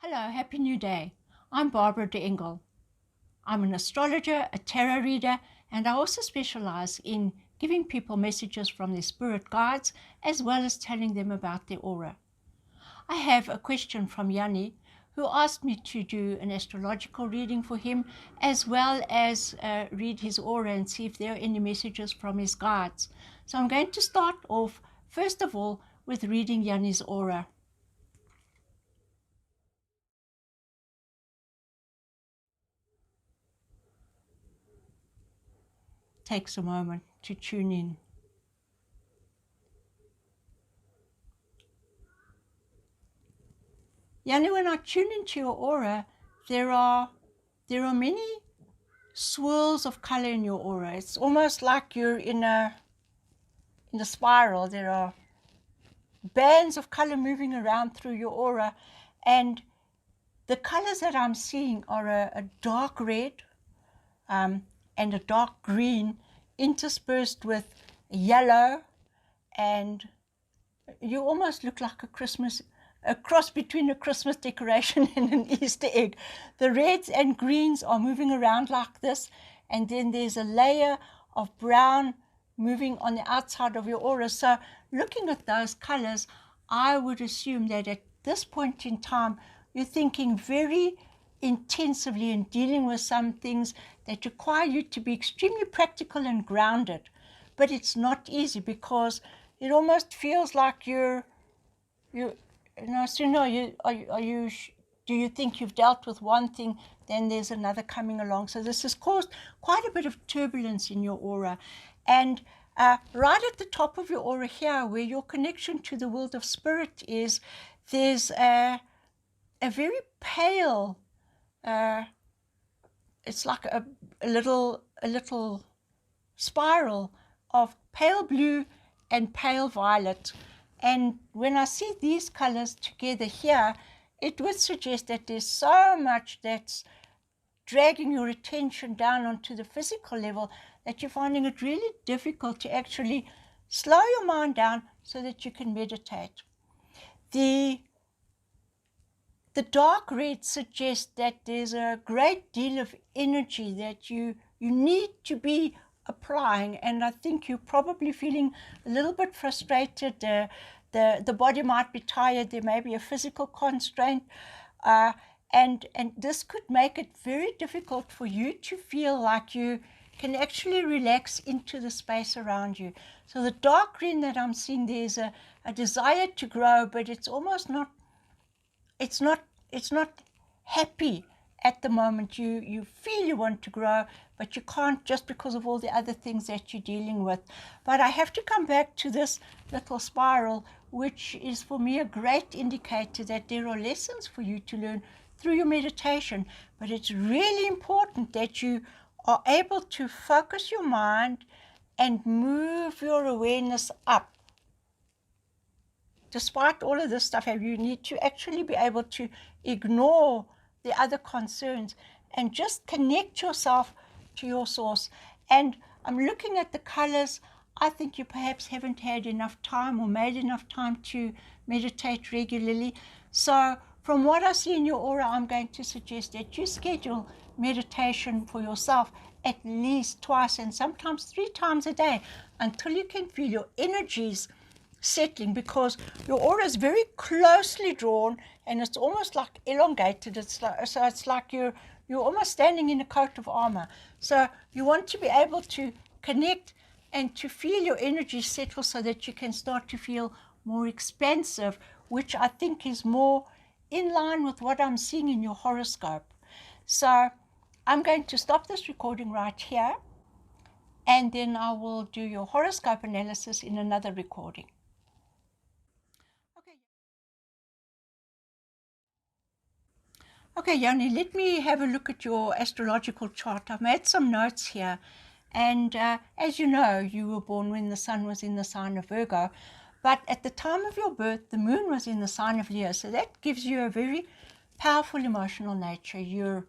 Hello, Happy New Day. I'm Barbara de Engel. I'm an astrologer, a tarot reader, and I also specialize in giving people messages from their spirit guides as well as telling them about their aura. I have a question from Yanni, who asked me to do an astrological reading for him as well as read his aura and see if there are any messages from his guides. So I'm going to start off, first of all, with reading Yanni's aura. Takes a moment to tune in. Yanni, when I tune into your aura, there are many swirls of color in your aura. It's almost like you're in a spiral. There are bands of color moving around through your aura, and the colors that I'm seeing are a dark red and a dark green interspersed with yellow, and you almost look like a cross between a Christmas decoration and an Easter egg. The reds and greens are moving around like this, and then there's a layer of brown moving on the outside of your aura. So looking at those colors, I would assume that at this point in time, you're thinking very intensively and dealing with some things that require you to be extremely practical and grounded. But it's not easy because it almost feels like do you think you've dealt with one thing, then there's another coming along. So this has caused quite a bit of turbulence in your aura. And right at the top of your aura here, where your connection to the world of spirit is, there's a very pale, it's like a little spiral of pale blue and pale violet. And when I see these colors together here, it would suggest that there's so much that's dragging your attention down onto the physical level that you're finding it really difficult to actually slow your mind down so that you can meditate. The dark red suggests that there's a great deal of energy that you need to be applying, and I think you're probably feeling a little bit frustrated. The body might be tired. There may be a physical constraint, and this could make it very difficult for you to feel like you can actually relax into the space around you. So the dark green that I'm seeing, there's a desire to grow, but it's almost not. It's not happy at the moment. You feel you want to grow, but you can't just because of all the other things that you're dealing with. But I have to come back to this little spiral, which is for me a great indicator that there are lessons for you to learn through your meditation. But it's really important that you are able to focus your mind and move your awareness up. Despite all of this stuff, you need to actually be able to ignore the other concerns and just connect yourself to your source. And I'm looking at the colors. I think you perhaps haven't had enough time or made enough time to meditate regularly. So from what I see in your aura, I'm going to suggest that you schedule meditation for yourself at least twice and sometimes 3 times a day until you can feel your energies settling, because your aura is very closely drawn and it's almost like elongated. It's like you're almost standing in a coat of armor. So you want to be able to connect and to feel your energy settle so that you can start to feel more expansive, which I think is more in line with what I'm seeing in your horoscope. So I'm going to stop this recording right here, and then I will do your horoscope analysis in another recording. Okay, Yanni, let me have a look at your astrological chart. I've made some notes here. And as you know, you were born when the sun was in the sign of Virgo. But at the time of your birth, the moon was in the sign of Leo. So that gives you a very powerful emotional nature. You're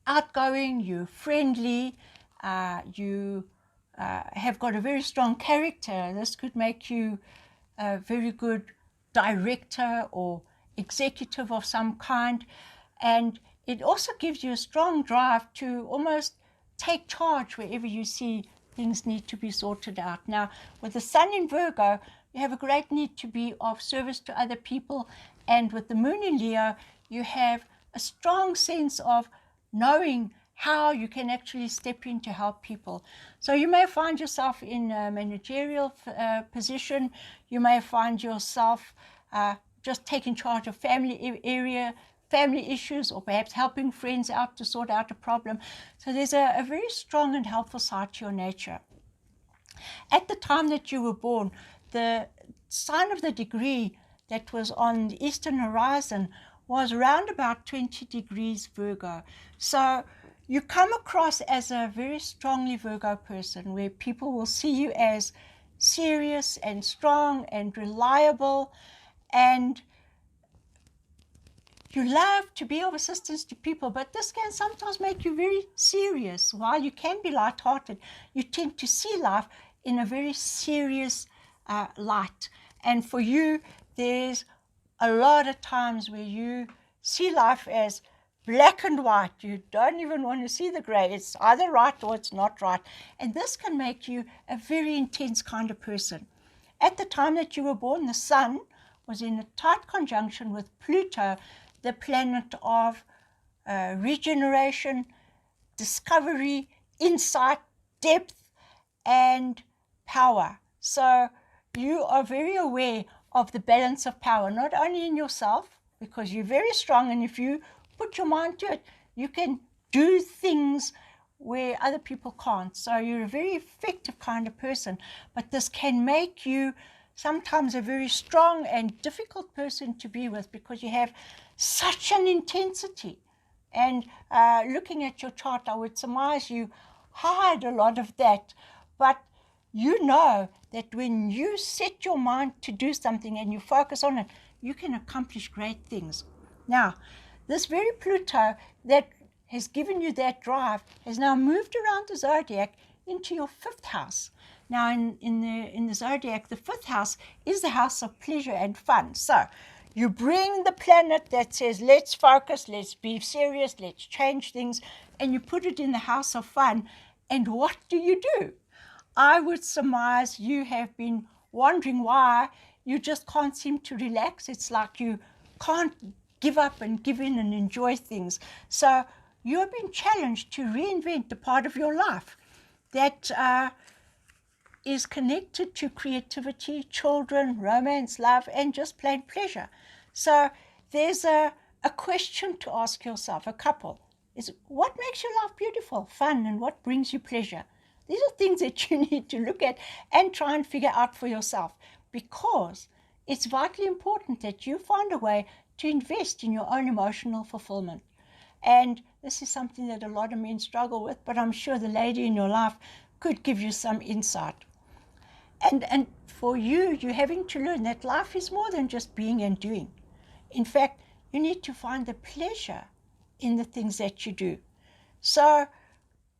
outgoing, you're friendly, you have got a very strong character. This could make you a very good director or executive of some kind, and it also gives you a strong drive to almost take charge wherever you see things need to be sorted out. Now, with the Sun in Virgo, you have a great need to be of service to other people, and with the Moon in Leo, you have a strong sense of knowing how you can actually step in to help people. So you may find yourself in a managerial position. You may find yourself just taking charge of family issues, or perhaps helping friends out to sort out a problem. So there's a very strong and helpful side to your nature. At the time that you were born, the sign of the degree that was on the eastern horizon was around about 20 degrees Virgo. So you come across as a very strongly Virgo person, where people will see you as serious and strong and reliable, and you love to be of assistance to people, but this can sometimes make you very serious. While you can be light-hearted, you tend to see life in a very serious light. And for you, there's a lot of times where you see life as black and white. You don't even want to see the gray. It's either right or it's not right. And this can make you a very intense kind of person. At the time that you were born, the Sun was in a tight conjunction with Pluto, the planet of regeneration, discovery, insight, depth, and power. So you are very aware of the balance of power, not only in yourself, because you're very strong, and if you put your mind to it, you can do things where other people can't. So you're a very effective kind of person, but this can make you sometimes a very strong and difficult person to be with, because you have such an intensity. And looking at your chart, I would surmise you hide a lot of that, but you know that when you set your mind to do something and you focus on it, you can accomplish great things. Now, this very Pluto that has given you that drive has now moved around the zodiac into your 5th house. Now, in the zodiac, the 5th house is the house of pleasure and fun. So you bring the planet that says, let's focus, let's be serious, let's change things, and you put it in the house of fun. And what do? I would surmise you have been wondering why you just can't seem to relax. It's like you can't give up and give in and enjoy things. So you're being challenged to reinvent the part of your life that is connected to creativity, children, romance, love, and just plain pleasure. So there's a question to ask yourself, a couple, is what makes your life beautiful, fun, and what brings you pleasure? These are things that you need to look at and try and figure out for yourself, because it's vitally important that you find a way to invest in your own emotional fulfillment. And this is something that a lot of men struggle with, but I'm sure the lady in your life could give you some insight. And for you, you're having to learn that life is more than just being and doing. In fact, you need to find the pleasure in the things that you do. So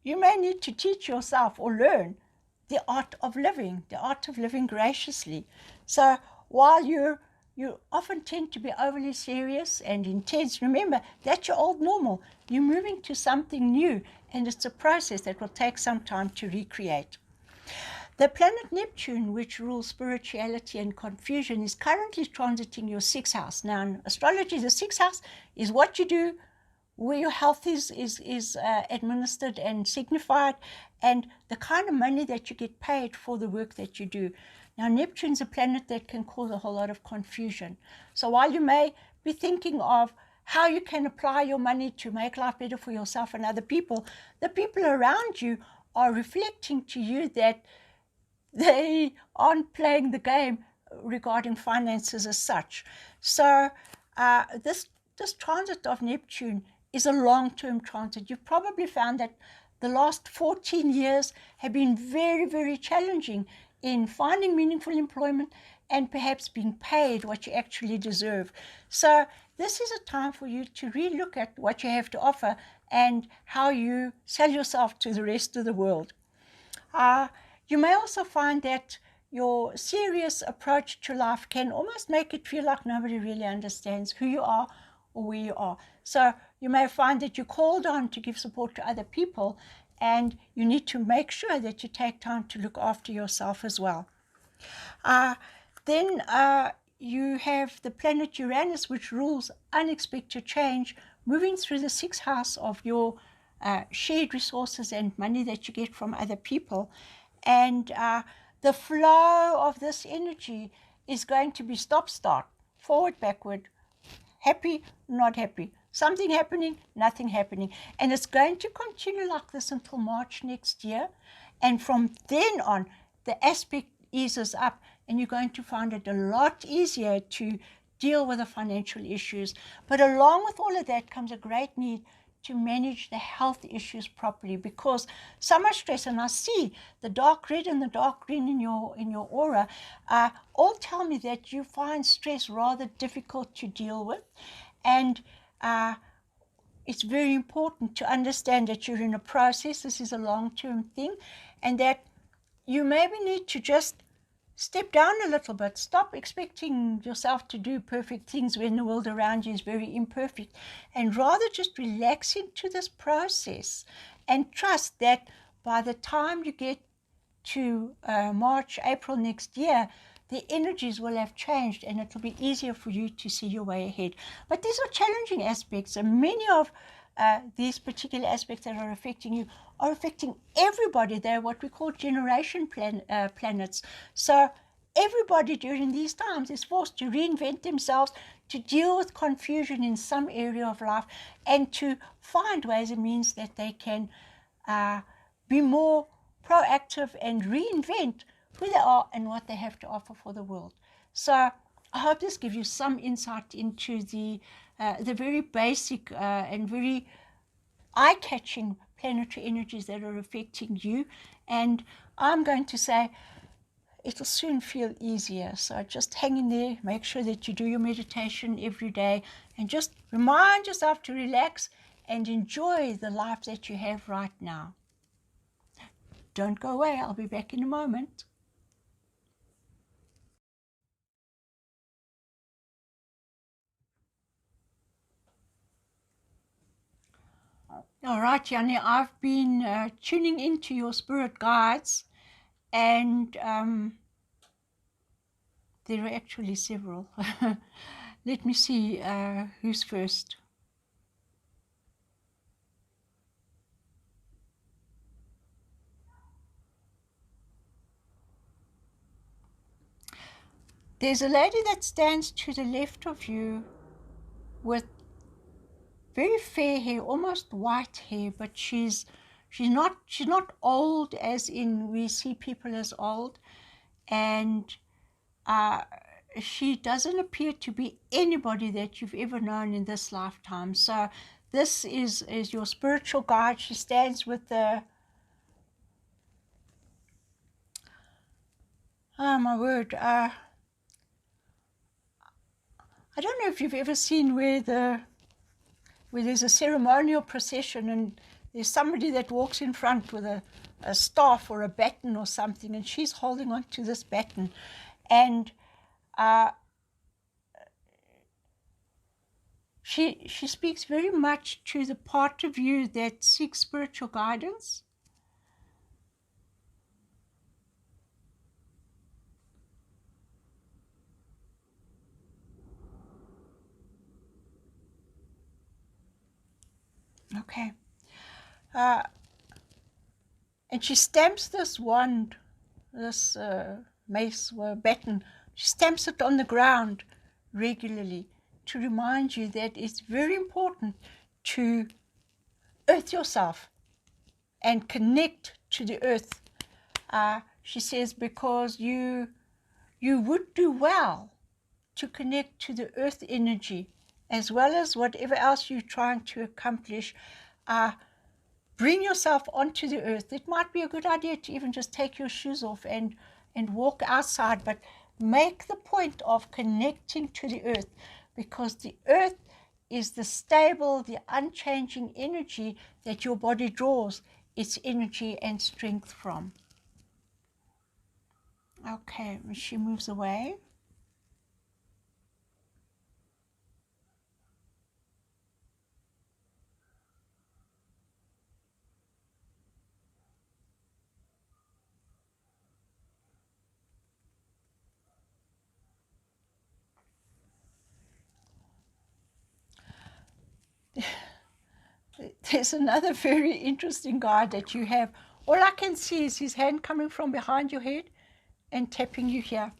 you may need to teach yourself or learn the art of living graciously. So while you often tend to be overly serious and intense, remember, that's your old normal. You're moving to something new, and it's a process that will take some time to recreate. The planet Neptune, which rules spirituality and confusion, is currently transiting your 6th house. Now, in astrology, the 6th house is what you do, where your health is administered and signified, and the kind of money that you get paid for the work that you do. Now, Neptune's a planet that can cause a whole lot of confusion. So while you may be thinking of how you can apply your money to make life better for yourself and other people, the people around you are reflecting to you that they aren't playing the game regarding finances as such. So this transit of Neptune is a long-term transit. You've probably found that the last 14 years have been very, very challenging in finding meaningful employment and perhaps being paid what you actually deserve. So this is a time for you to relook at what you have to offer and how you sell yourself to the rest of the world. You may also find that your serious approach to life can almost make it feel like nobody really understands who you are or where you are. So you may find that you're called on to give support to other people, and you need to make sure that you take time to look after yourself as well. Then you have the planet Uranus, which rules unexpected change, moving through the sixth house of your shared resources and money that you get from other people. And the flow of this energy is going to be stop-start, forward, backward, happy, not happy, something happening, nothing happening. And it's going to continue like this until March next year. And from then on, the aspect eases up, and you're going to find it a lot easier to deal with the financial issues. But along with all of that comes a great need to manage the health issues properly, because so much stress, and I see the dark red and the dark green in your aura, all tell me that you find stress rather difficult to deal with. And it's very important to understand that you're in a process. This is a long-term thing, and that you maybe need to just step down a little bit. Stop expecting yourself to do perfect things when the world around you is very imperfect, and rather just relax into this process and trust that by the time you get to March, April next year, the energies will have changed and it will be easier for you to see your way ahead. But these are challenging aspects, and many of these particular aspects that are affecting you are affecting everybody. They're what we call generation planets. So everybody during these times is forced to reinvent themselves, to deal with confusion in some area of life, and to find ways and means that they can be more proactive and reinvent who they are and what they have to offer for the world. So I hope this gives you some insight into the very basic and very eye-catching planetary energies that are affecting you. And I'm going to say it'll soon feel easier. So just hang in there, make sure that you do your meditation every day, and just remind yourself to relax and enjoy the life that you have right now. Don't go away. I'll be back in a moment. All right, Yanni, I've been tuning into your spirit guides, and there are actually several. Let me see who's first. There's a lady that stands to the left of you with very fair hair, almost white hair, but she's not old, as in we see people as old, and she doesn't appear to be anybody that you've ever known in this lifetime. So this is your spiritual guide. She stands with the, oh my word, I don't know if you've ever seen where there's a ceremonial procession and there's somebody that walks in front with a staff or a baton or something, and she's holding on to this baton. And she speaks very much to the part of you that seeks spiritual guidance. Okay. And she stamps this wand, this mace or baton, she stamps it on the ground regularly to remind you that it's very important to earth yourself and connect to the earth. She says, because you would do well to connect to the earth energy, as well as whatever else you're trying to accomplish. Bring yourself onto the earth. It might be a good idea to even just take your shoes off and walk outside, but make the point of connecting to the earth, because the earth is the stable, the unchanging energy that your body draws its energy and strength from. Okay, she moves away. There's another very interesting guy that you have. All I can see is his hand coming from behind your head and tapping you here.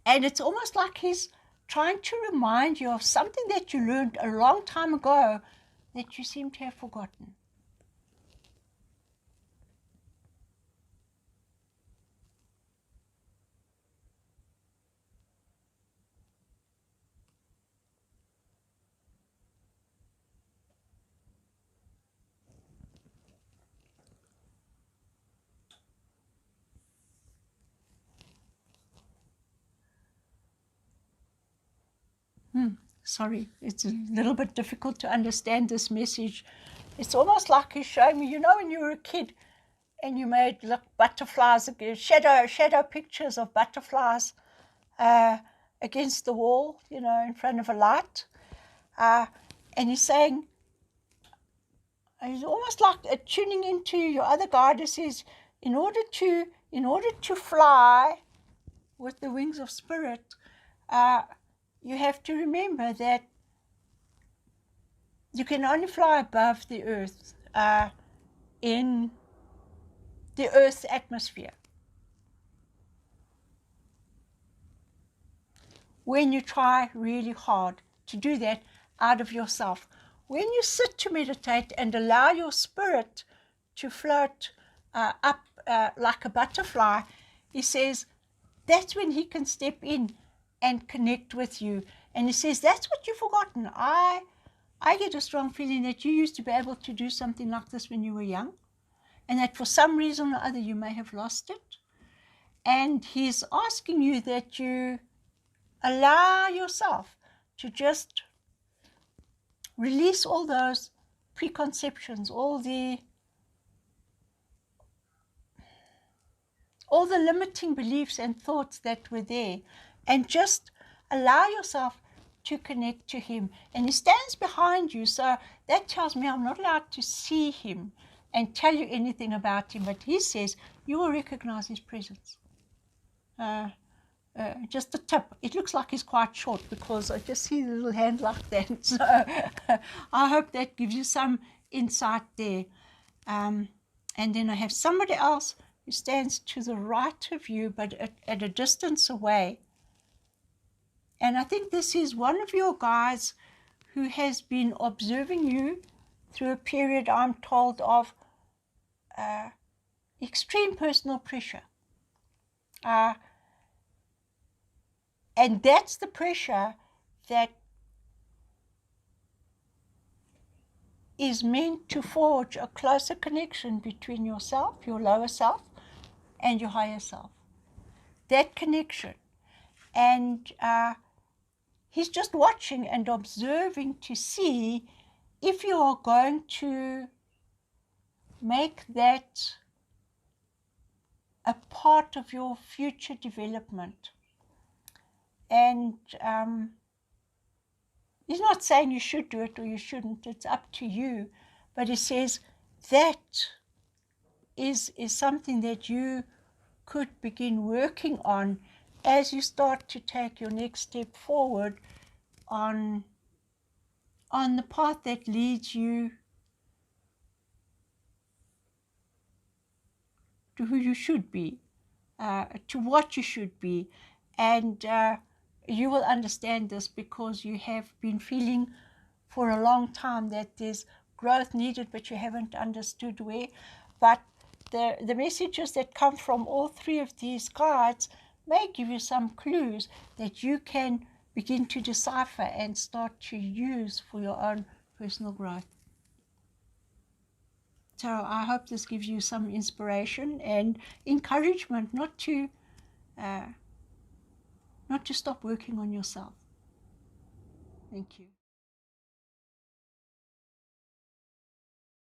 And it's almost like he's trying to remind you of something that you learned a long time ago that you seem to have forgotten. Sorry, it's a little bit difficult to understand this message. It's almost like he's showing me, you know, when you were a kid and you made butterflies, shadow pictures of butterflies against the wall, you know, in front of a light. And he's saying, he's almost like tuning into your other goddesses. In order to fly with the wings of spirit, you have to remember that you can only fly above the earth, in the earth's atmosphere. When you try really hard to do that out of yourself, when you sit to meditate and allow your spirit to float up like a butterfly, he says that's when he can step in and connect with you. And he says, that's what you've forgotten. I get a strong feeling that you used to be able to do something like this when you were young, and that for some reason or other you may have lost it. And he's asking you that you allow yourself to just release all those preconceptions, all the limiting beliefs and thoughts that were there, and just allow yourself to connect to him. And he stands behind you, so that tells me I'm not allowed to see him and tell you anything about him, but he says you will recognize his presence. Just a tip. It looks like he's quite short because I just see the little hand like that. So I hope that gives you some insight there. And then I have somebody else who stands to the right of you, but at a distance away. And I think this is one of your guys who has been observing you through a period, I'm told, of extreme personal pressure. And that's the pressure that is meant to forge a closer connection between yourself, your lower self, and your higher self. That connection. And he's just watching and observing to see if you are going to make that a part of your future development. And he's not saying you should do it or you shouldn't, it's up to you. But he says that is something that you could begin working on as you start to take your next step forward on the path that leads you to who you should be, to what you should be. And you will understand this because you have been feeling for a long time that there's growth needed, but you haven't understood where. But the messages that come from all three of these guides may give you some clues that you can begin to decipher and start to use for your own personal growth. So I hope this gives you some inspiration and encouragement not to stop working on yourself. Thank you.